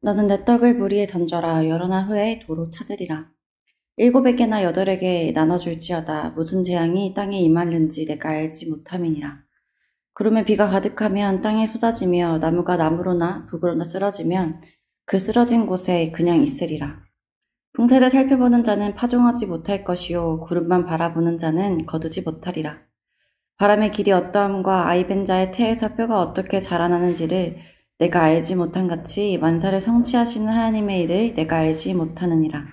너는 내 떡을 물 위에 던져라. 여러 날 후에 도로 찾으리라. 일곱에게나 여덟에게 나눠줄지어다. 무슨 재앙이 땅에 임하는지 내가 알지 못함이니라. 구름에 비가 가득하면 땅에 쏟아지며 나무가 나무로나 북으로나 쓰러지면 그 쓰러진 곳에 그냥 있으리라. 풍세를 살펴보는 자는 파종하지 못할 것이요 구름만 바라보는 자는 거두지 못하리라. 바람의 길이 어떠함과 아이벤 자의 태에서 뼈가 어떻게 자라나는지를 내가 알지 못한 같이 만사를 성취하시는 하나님의 일을 내가 알지 못하느니라.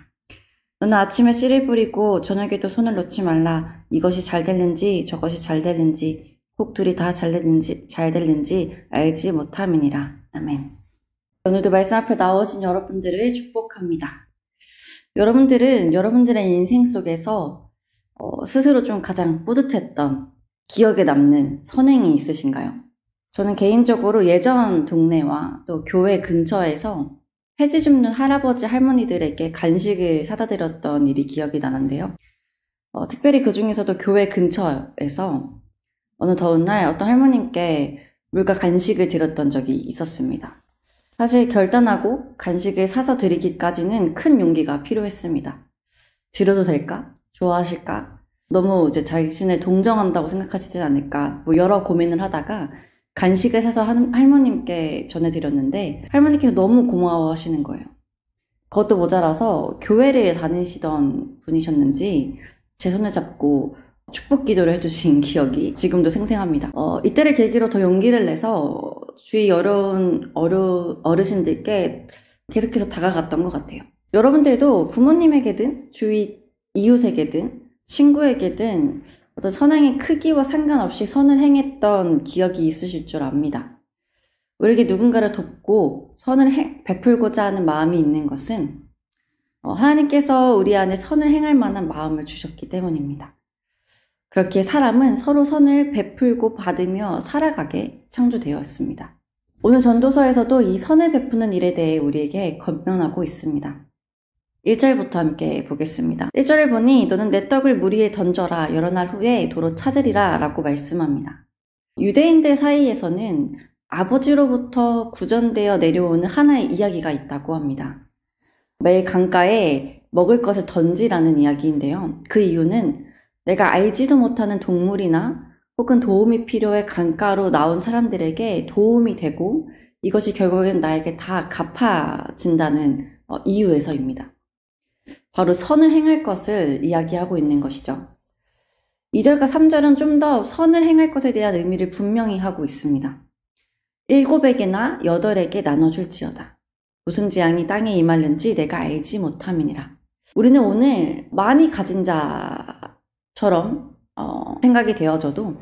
너는 아침에 씨를 뿌리고 저녁에도 손을 놓지 말라. 이것이 잘 될는지 저것이 잘 될는지 혹 둘이 다 잘 될는지 알지 못함이니라. 아멘. 오늘도 말씀 앞에 나오신 여러분들을 축복합니다. 여러분들은 여러분들의 인생 속에서 스스로 좀 가장 뿌듯했던 기억에 남는 선행이 있으신가요? 저는 개인적으로 예전 동네와 또 교회 근처에서 폐지 줍는 할아버지 할머니들에게 간식을 사다 드렸던 일이 기억이 나는데요. 특별히 그 중에서도 교회 근처에서 어느 더운 날 어떤 할머님께 물과 간식을 드렸던 적이 있었습니다. 사실 결단하고 간식을 사서 드리기까지는 큰 용기가 필요했습니다. 드려도 될까? 좋아하실까? 너무 이제 자신을 동정한다고 생각하시지 않을까? 여러 고민을 하다가 간식을 사서 할머님께 전해드렸는데 할머니께서 너무 고마워하시는 거예요. 그것도 모자라서 교회를 다니시던 분이셨는지 제 손을 잡고 축복 기도를 해주신 기억이 지금도 생생합니다. 이때를 계기로 더 용기를 내서 주위 어려운 어르신들께 계속해서 다가갔던 것 같아요. 여러분들도 부모님에게든 주위 이웃에게든 친구에게든 어떤 선행의 크기와 상관없이 선을 행했던 기억이 있으실 줄 압니다. 우리에게 누군가를 돕고 선을 베풀고자 하는 마음이 있는 것은 하나님께서 우리 안에 선을 행할 만한 마음을 주셨기 때문입니다. 그렇게 사람은 서로 선을 베풀고 받으며 살아가게 창조되었습니다. 오늘 전도서에서도 이 선을 베푸는 일에 대해 우리에게 권면하고 있습니다. 1절부터 함께 보겠습니다. 1절에 보니 너는 내 떡을 물 위에 던져라. 여러 날 후에 도로 찾으리라 라고 말씀합니다. 유대인들 사이에서는 아버지로부터 구전되어 내려오는 하나의 이야기가 있다고 합니다. 매일 강가에 먹을 것을 던지라는 이야기인데요. 그 이유는 내가 알지도 못하는 동물이나 혹은 도움이 필요해 강가로 나온 사람들에게 도움이 되고 이것이 결국엔 나에게 다 갚아진다는 이유에서입니다. 바로 선을 행할 것을 이야기하고 있는 것이죠. 2절과 3절은 좀 더 선을 행할 것에 대한 의미를 분명히 하고 있습니다. 7에게나 8에게 나눠줄지어다. 무슨 재앙이 땅에 임하는지 내가 알지 못함이니라. 우리는 오늘 많이 가진 자처럼 생각이 되어져도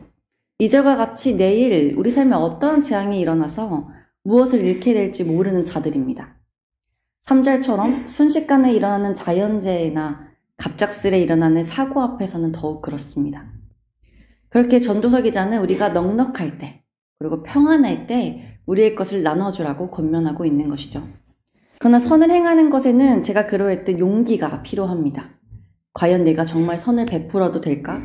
2절과 같이 내일 우리 삶에 어떤 재앙이 일어나서 무엇을 잃게 될지 모르는 자들입니다. 3절처럼 순식간에 일어나는 자연재해나 갑작스레 일어나는 사고 앞에서는 더욱 그렇습니다. 그렇게 전도서 기자는 우리가 넉넉할 때 그리고 평안할 때 우리의 것을 나눠주라고 권면하고 있는 것이죠. 그러나 선을 행하는 것에는 제가 그러했던 용기가 필요합니다. 과연 내가 정말 선을 베풀어도 될까?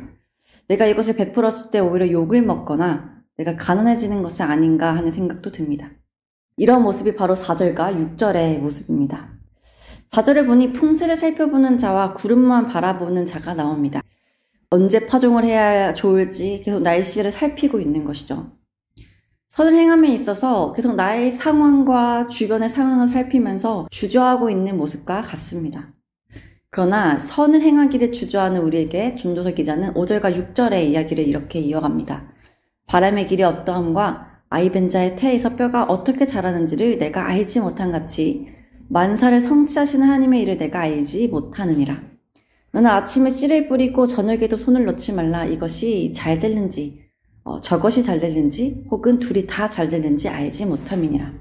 내가 이것을 베풀었을 때 오히려 욕을 먹거나 내가 가난해지는 것이 아닌가 하는 생각도 듭니다. 이런 모습이 바로 4절과 6절의 모습입니다. 4절에 보니 풍세를 살펴보는 자와 구름만 바라보는 자가 나옵니다. 언제 파종을 해야 좋을지 계속 날씨를 살피고 있는 것이죠. 선을 행함에 있어서 계속 나의 상황과 주변의 상황을 살피면서 주저하고 있는 모습과 같습니다. 그러나 선을 행하기를 주저하는 우리에게 전도서 기자는 5절과 6절의 이야기를 이렇게 이어갑니다. 바람의 길이 어떠함과 아이벤 자의 태에서 뼈가 어떻게 자라는지를 내가 알지 못한 같이 만사를 성취하시는 하나님의 일을 내가 알지 못하느니라. 너는 아침에 씨를 뿌리고 저녁에도 손을 놓지 말라. 이것이 잘 될는지 저것이 잘 될는지 혹은 둘이 다 잘 될는지 알지 못함이니라.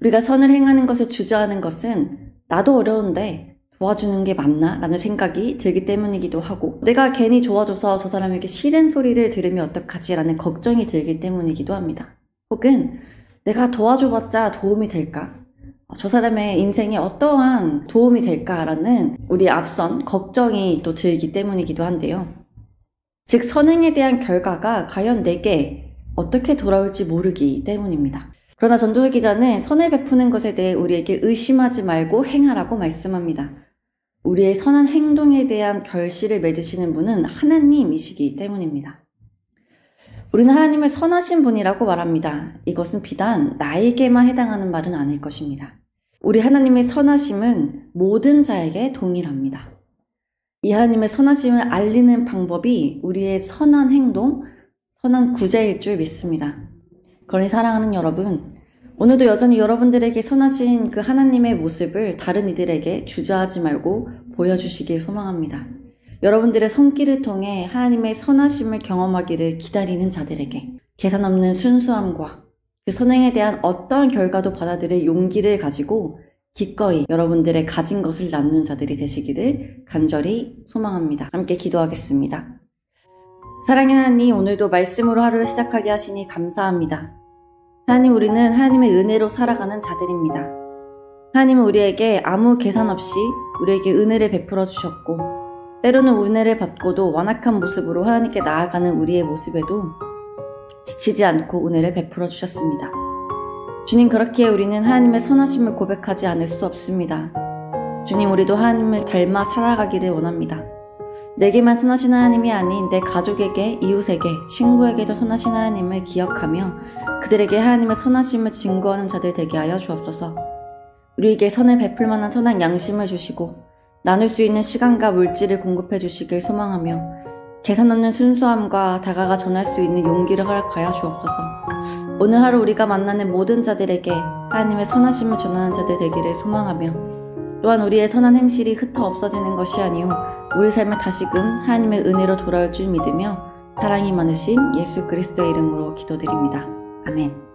우리가 선을 행하는 것을 주저하는 것은 나도 어려운데 도와주는 게 맞나? 라는 생각이 들기 때문이기도 하고 내가 괜히 도와줘서 저 사람에게 싫은 소리를 들으면 어떡하지? 라는 걱정이 들기 때문이기도 합니다. 혹은 내가 도와줘봤자 도움이 될까? 저 사람의 인생에 어떠한 도움이 될까라는 우리 앞선 걱정이 또 들기 때문이기도 한데요. 즉 선행에 대한 결과가 과연 내게 어떻게 돌아올지 모르기 때문입니다. 그러나 전도서 기자는 선을 베푸는 것에 대해 우리에게 의심하지 말고 행하라고 말씀합니다. 우리의 선한 행동에 대한 결실을 맺으시는 분은 하나님이시기 때문입니다. 우리는 하나님을 선하신 분이라고 말합니다. 이것은 비단 나에게만 해당하는 말은 아닐 것입니다. 우리 하나님의 선하심은 모든 자에게 동일합니다. 이 하나님의 선하심을 알리는 방법이 우리의 선한 행동, 선한 구제일 줄 믿습니다. 그러니 사랑하는 여러분, 오늘도 여전히 여러분들에게 선하신 그 하나님의 모습을 다른 이들에게 주저하지 말고 보여주시길 소망합니다. 여러분들의 손길을 통해 하나님의 선하심을 경험하기를 기다리는 자들에게 계산 없는 순수함과 그 선행에 대한 어떠한 결과도 받아들일 용기를 가지고 기꺼이 여러분들의 가진 것을 나누는 자들이 되시기를 간절히 소망합니다. 함께 기도하겠습니다. 사랑의 하나님, 오늘도 말씀으로 하루를 시작하게 하시니 감사합니다. 하나님, 우리는 하나님의 은혜로 살아가는 자들입니다. 하나님은 우리에게 아무 계산 없이 우리에게 은혜를 베풀어 주셨고, 때로는 은혜를 받고도 완악한 모습으로 하나님께 나아가는 우리의 모습에도 지치지 않고 은혜를 베풀어 주셨습니다. 주님, 그렇기에 우리는 하나님의 선하심을 고백하지 않을 수 없습니다. 주님, 우리도 하나님을 닮아 살아가기를 원합니다. 내게만 선하신 하나님이 아닌 내 가족에게, 이웃에게, 친구에게도 선하신 하나님을 기억하며 그들에게 하나님의 선하심을 증거하는 자들 되게 하여 주옵소서. 우리에게 선을 베풀 만한 선한 양심을 주시고 나눌 수 있는 시간과 물질을 공급해 주시길 소망하며 계산 없는 순수함과 다가가 전할 수 있는 용기를 허락하여 주옵소서. 오늘 하루 우리가 만나는 모든 자들에게 하나님의 선하심을 전하는 자들 되기를 소망하며 또한 우리의 선한 행실이 흩어 없어지는 것이 아니오 우리 삶에 다시금 하나님의 은혜로 돌아올 줄 믿으며 사랑이 많으신 예수 그리스도의 이름으로 기도드립니다. 아멘.